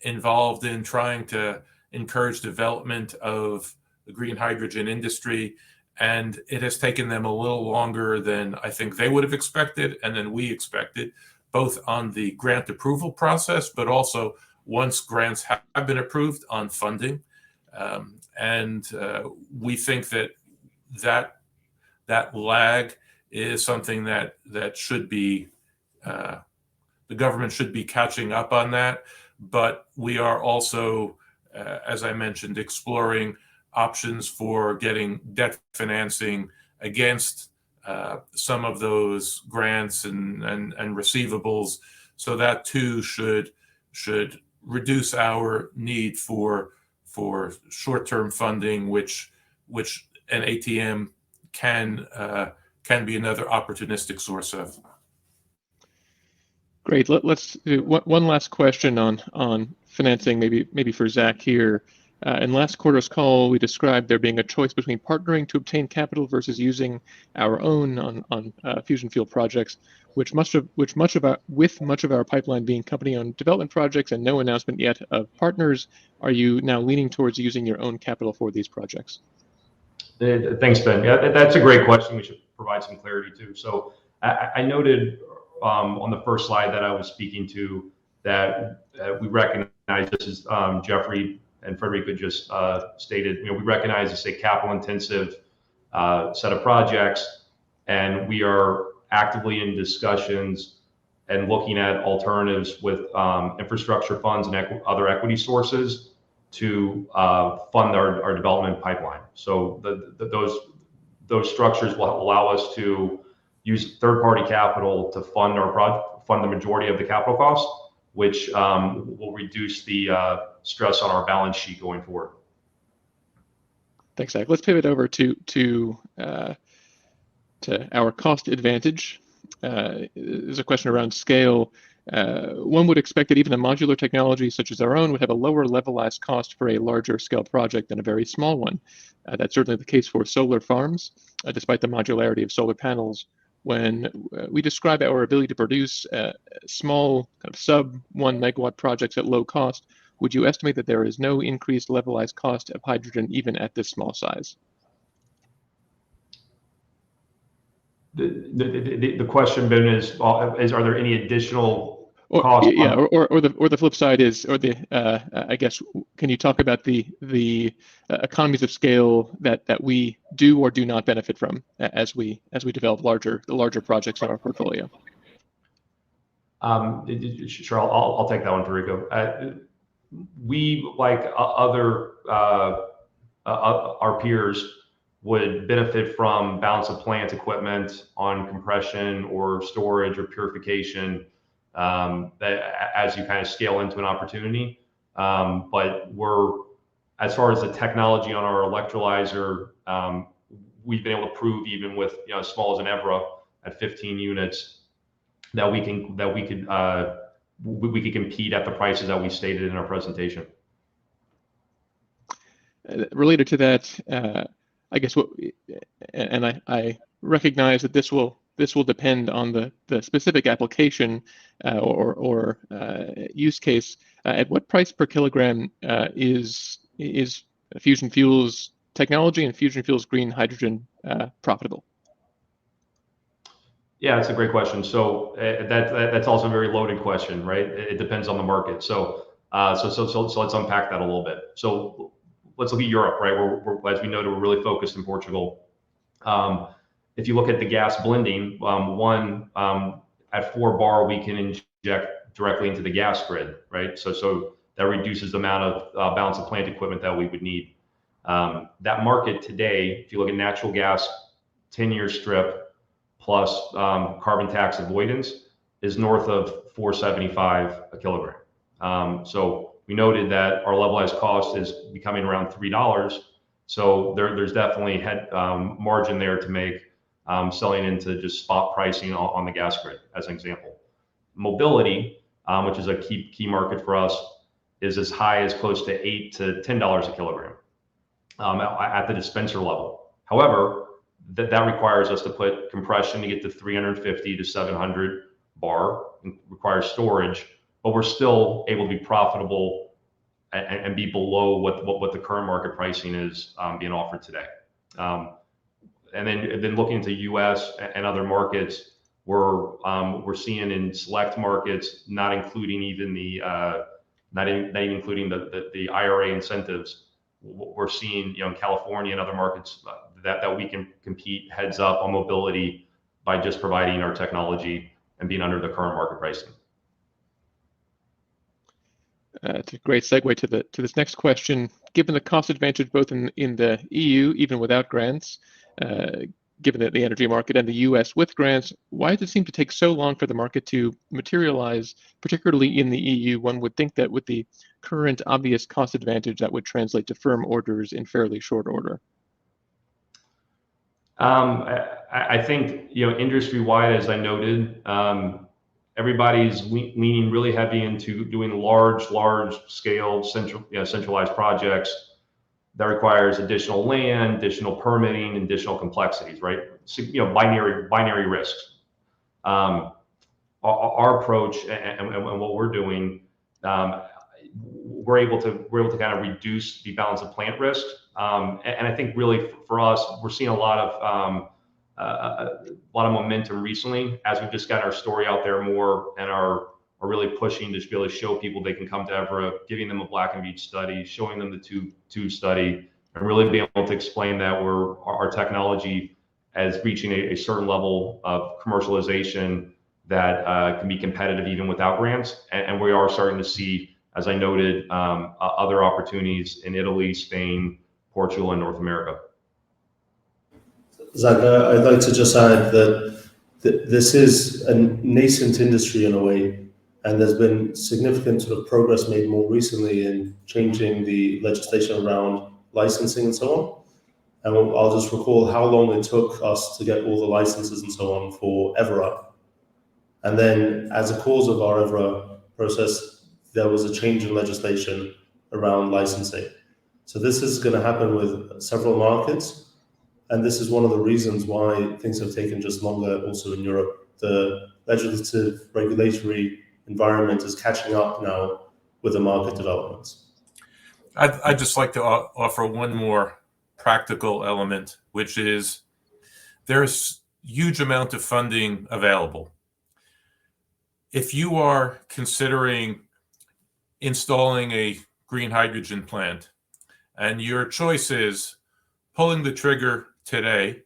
involved in trying to encourage development of the green hydrogen industry. And it has taken them a little longer than I think they would have expected and than we expected, both on the grant approval process, but also once grants have been approved on funding. And we think that lag is something that should be, the government should be catching up on that. But we are also, as I mentioned, exploring options for getting debt financing against some of those grants and receivables. So that too should reduce our need for short-term funding, which an ATM can be another opportunistic source of. Great. Let's do one last question on financing, maybe for Zach here. In last quarter's call, we described there being a choice between partnering to obtain capital versus using our own on fusion fuel projects, with much of our pipeline being company-owned development projects and no announcement yet of partners. Are you now leaning towards using your own capital for these projects? Thanks, Ben. Yeah, that's a great question. We should provide some clarity too. So I noted on the first slide that I was speaking to that we recognize this is Jeffrey and Frederico just stated. We recognize it's a capital-intensive set of projects, and we are actively in discussions and looking at alternatives with infrastructure funds and other equity sources to fund our development pipeline. So those structures will allow us to use third-party capital to fund the majority of the capital costs, which will reduce the stress on our balance sheet going forward. Thanks, Zach. Let's pivot over to our cost advantage. There's a question around scale. One would expect that even a modular technology such as our own would have a lower levelized cost for a larger scale project than a very small one. That's certainly the case for solar farms, despite the modularity of solar panels. When we describe our ability to produce small kind of sub 1 megawatt projects at low cost, would you estimate that there is no increased levelized cost of hydrogen even at this small size? The question, Ben, is are there any additional costs? Yeah, or the flip side is, or the I guess, can you talk about the economies of scale that we do or do not benefit from as we develop larger projects in our portfolio? Sure, I'll take that one, Federico. We, like other our peers, would benefit from balance of plant equipment on compression or storage or purification as you kind of scale into an opportunity. But as far as the technology on our electrolyzer, we've been able to prove even with as small as an Evra at 15 units that we could compete at the prices that we stated in our presentation. Related to that, I guess I recognize that this will depend on the specific application or use case. At what price per kilogram is Fusion Fuel's technology and Fusion Fuel's green hydrogen profitable? Yeah, that's a great question. So that's also a very loaded question, right? It depends on the market. So let's unpack that a little bit. So let's look at Europe, right? We're, as we noted, we're really focused in Portugal. If you look at the gas blending, at 4 bar, we can inject directly into the gas grid, right? So that reduces the amount of balance of plant equipment that we would need. That market today, if you look at natural gas 10-year strip plus carbon tax avoidance, is north of $4.75 a kilogram. So we noted that our levelized cost is becoming around $3. So there's definitely margin there to make selling into just spot pricing on the gas grid, as an example. Mobility, which is a key market for us, is as high as close to $8 to $10 a kilogram at the dispenser level. However, that requires us to put compression to get to 350 to 700 bar, and requires storage, but we're still able to be profitable and be below what the current market pricing is being offered today. And then looking into U.S. and other markets, we're seeing in select markets, not including even not even including the IRA incentives, we're seeing in California and other markets that we can compete heads up on mobility by just providing our technology and being under the current market pricing. It's a great segue to this next question. Given the cost advantage both in the EU, even without grants, given the energy market, and the US with grants, why does it seem to take so long for the market to materialize, particularly in the EU? One would think that with the current obvious cost advantage, that would translate to firm orders in fairly short order. I think industry-wide, as I noted, everybody's leaning really heavy into doing large scale centralized projects that requires additional land, additional permitting, additional complexities, right? So, binary risks. Our approach and what we're doing, we're able to kind of reduce the balance of plant risk. And I think really for us, we're seeing a lot of momentum recently as we've just got our story out there more and are really pushing to be able to show people they can come to Evra, giving them a Black and Veatch study, showing them the tube study, and really being able to explain that our technology is reaching a certain level of commercialization that can be competitive even without grants. And we are starting to see, as I noted, other opportunities in Italy, Spain, Portugal, and North America. Zach, I'd like to just add that this is a nascent industry in a way, and there's been significant sort of progress made more recently in changing the legislation around licensing and so on. And I'll just recall how long it took us to get all the licenses and so on for Evra. And then as a cause of our Evra process, there was a change in legislation around licensing. So this is going to happen with several markets. And this is one of the reasons why things have taken just longer also in Europe. The legislative regulatory environment is catching up now with the market developments. I'd just like to offer one more practical element, which is there's huge amount of funding available. If you are considering installing a green hydrogen plant and your choice is pulling the trigger today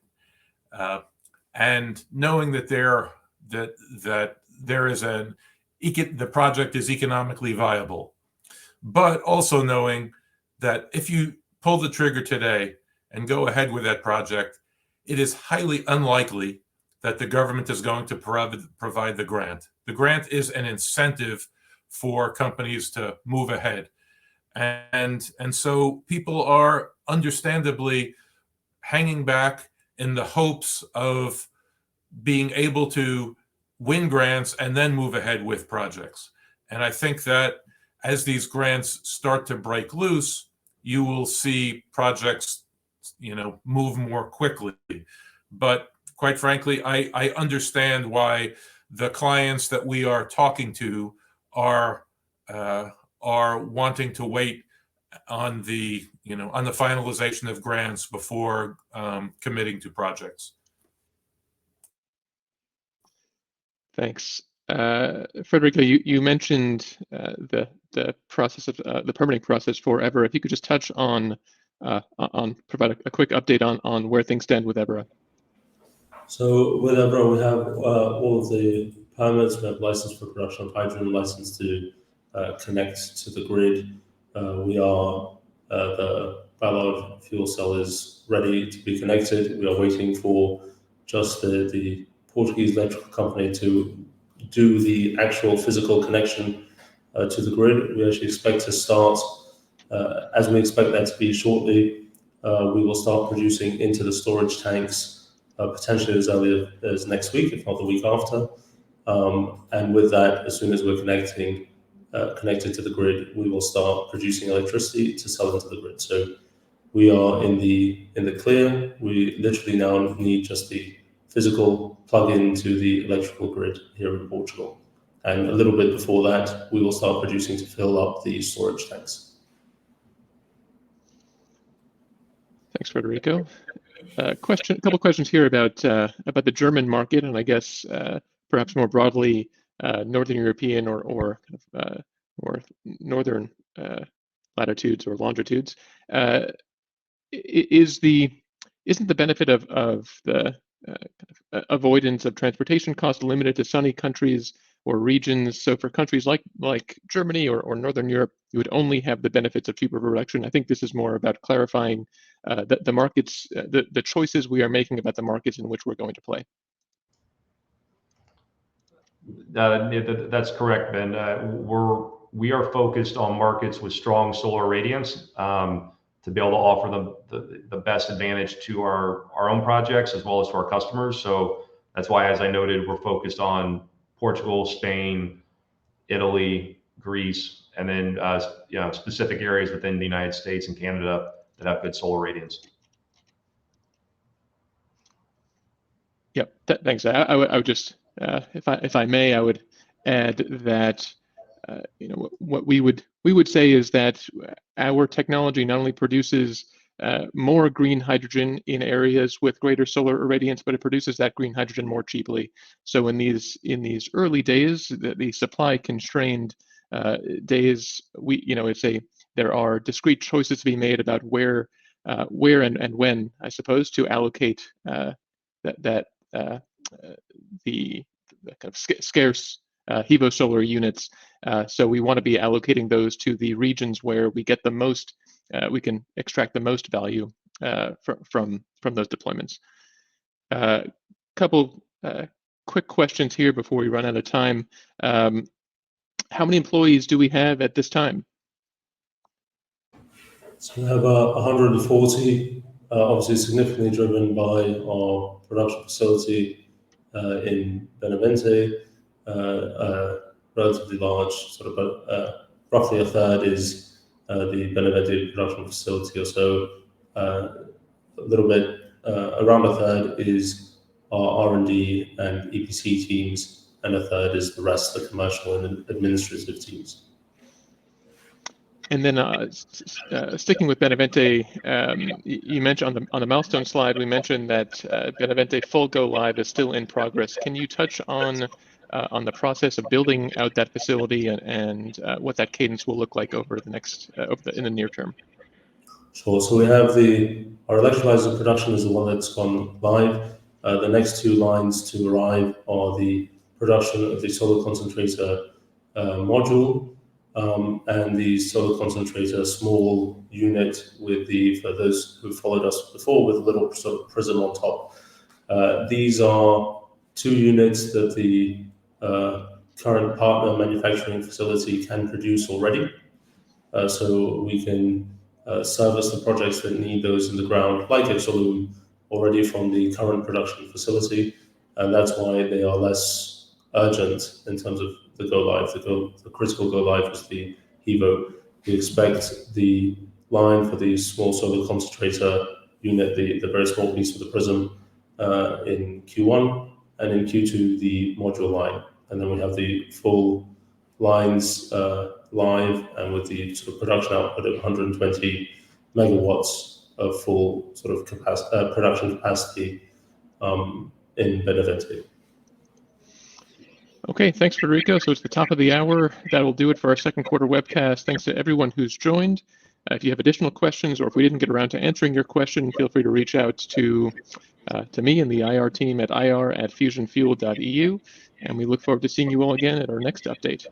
and knowing that there is the project is economically viable, but also knowing that if you pull the trigger today and go ahead with that project, it is highly unlikely that the government is going to provide the grant. The grant is an incentive for companies to move ahead. And so people are understandably hanging back in the hopes of being able to win grants and then move ahead with projects. And I think that as these grants start to break loose, you will see projects, move more quickly. But quite frankly, I understand why the clients that we are talking to are wanting to wait on the finalization of grants before committing to projects. Thanks. Federico, you mentioned the process of the permitting process for Evra. If you could just touch on provide a quick update on where things stand with Evra. So with Evra, we have all of the permits. We have license for production of hydrogen, license to connect to the grid. The Ballard fuel cell is ready to be connected. We are waiting for just the Portuguese electrical company to do the actual physical connection to the grid. We actually expect to start, as we expect that to be shortly, we will start producing into the storage tanks potentially as early as next week, if not the week after. And with that, as soon as we're connected to the grid, we will start producing electricity to sell into the grid. So we are in the clear. We literally now need just the physical plug into the electrical grid here in Portugal. And a little bit before that, we will start producing to fill up the storage tanks. Thanks, Federico. A couple questions here about the German market, and I guess perhaps more broadly, Northern European or northern latitudes or longitudes. Isn't the benefit of the avoidance of transportation costs limited to sunny countries or regions? So for countries like Germany or Northern Europe, you would only have the benefits of cheaper production. I think this is more about clarifying the markets, the choices we are making about the markets in which we're going to play. That's correct, Ben. We are focused on markets with strong solar radiance to be able to offer them the best advantage to our own projects as well as to our customers. So that's why, as I noted, we're focused on Portugal, Spain, Italy, Greece, and then specific areas within the United States and Canada that have good solar radiance. Yep, thanks. I would just, if I may, I would add that what we would say is that our technology not only produces more green hydrogen in areas with greater solar irradiance, but it produces that green hydrogen more cheaply. So in these early days, the supply constrained days, there are discrete choices to be made about where and when, I suppose, to allocate the kind of scarce HEVO solar units. So we want to be allocating those to the regions where we get the most, we can extract the most value from those deployments. Couple quick questions here before we run out of time. How many employees do we have at this time? So we have 140, obviously significantly driven by our production facility in Benavente. Relatively large, sort of roughly a third is the Benavente production facility or so. A little bit, around a third is our R&D and EPC teams, and a third is the rest, the commercial and administrative teams. And then sticking with Benavente, you mentioned on the milestone slide, we mentioned that Benavente full go live is still in progress. Can you touch on the process of building out that facility and what that cadence will look like over the next in the near term? Sure. So we have our electrolyzer production is the one that's gone live. The next two lines to arrive are the production of the solar concentrator module. And the solar concentrator small unit with for those who followed us before, with a little sort of prism on top. These are two units that the current partner manufacturing facility can produce already. So we can service the projects that need those in the ground, like Exolum, already from the current production facility. And that's why they are less urgent in terms of the go live. The critical go live is the HEVO. We expect the line for the small solar concentrator unit, the very small piece of the prism, in Q1, and in Q2 the module line, and then we have the full lines live, and with the sort of production output of 120 megawatts of full sort of production capacity in Benavente. Okay, thanks, Federico. So it's the top of the hour. That will do it for our second quarter webcast. Thanks to everyone who's joined. If you have additional questions, or if we didn't get around to answering your question, feel free to reach out to me and the IR team at ir@fusionfuel.eu. And we look forward to seeing you all again at our next update.